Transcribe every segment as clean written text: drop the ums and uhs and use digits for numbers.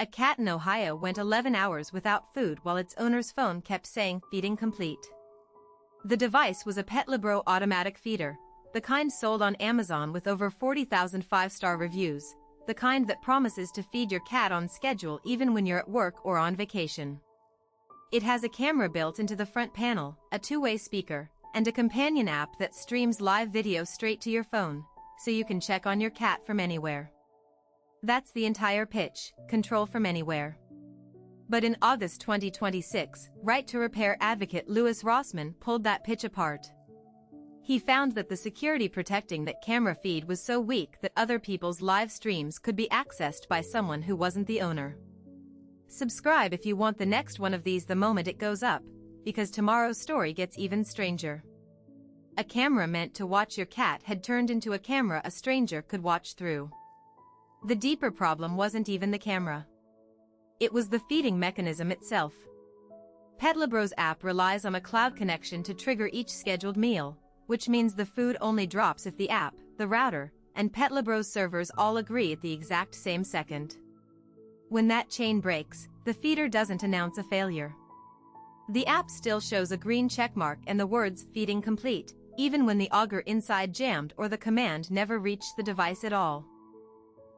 A cat in Ohio went 11 hours without food while its owner's phone kept saying, "Feeding complete." The device was a Petlibro automatic feeder, the kind sold on Amazon with over 40,000 five-star reviews, the kind that promises to feed your cat on schedule even when you're at work or on vacation. It has a camera built into the front panel, a two-way speaker, and a companion app that streams live video straight to your phone, so you can check on your cat from anywhere. That's the entire pitch, control from anywhere. But in August 2026, Right to Repair advocate Louis Rossmann pulled that pitch apart. He found that the security protecting that camera feed was so weak that other people's live streams could be accessed by someone who wasn't the owner. Subscribe if you want the next one of these the moment it goes up, because tomorrow's story gets even stranger. A camera meant to watch your cat had turned into a camera a stranger could watch through. The deeper problem wasn't even the camera. It was the feeding mechanism itself. Petlibro's app relies on a cloud connection to trigger each scheduled meal, which means the food only drops if the app, the router, and Petlibro's servers all agree at the exact same second. When that chain breaks, the feeder doesn't announce a failure. The app still shows a green checkmark and the words "Feeding complete," even when the auger inside jammed or the command never reached the device at all.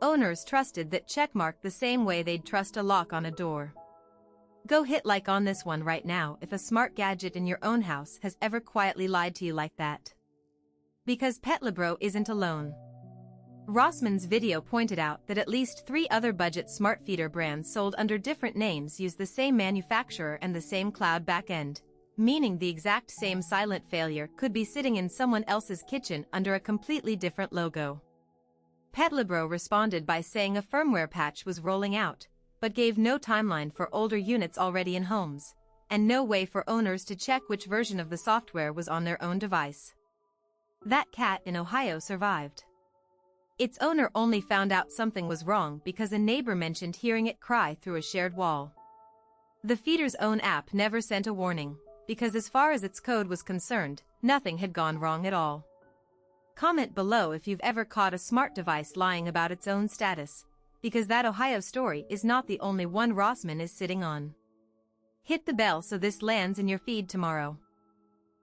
Owners trusted that checkmark the same way they'd trust a lock on a door. Go hit like on this one right now if a smart gadget in your own house has ever quietly lied to you like that. Because Petlibro isn't alone. Rossmann's video pointed out that at least 3 other budget smart feeder brands sold under different names use the same manufacturer and the same cloud backend, meaning the exact same silent failure could be sitting in someone else's kitchen under a completely different logo. Petlibro responded by saying a firmware patch was rolling out, but gave no timeline for older units already in homes, and no way for owners to check which version of the software was on their own device. That cat in Ohio survived. Its owner only found out something was wrong because a neighbor mentioned hearing it cry through a shared wall. The feeder's own app never sent a warning, because as far as its code was concerned, nothing had gone wrong at all. Comment below if you've ever caught a smart device lying about its own status, because that Ohio story is not the only one Rossmann is sitting on. Hit the bell so this lands in your feed tomorrow.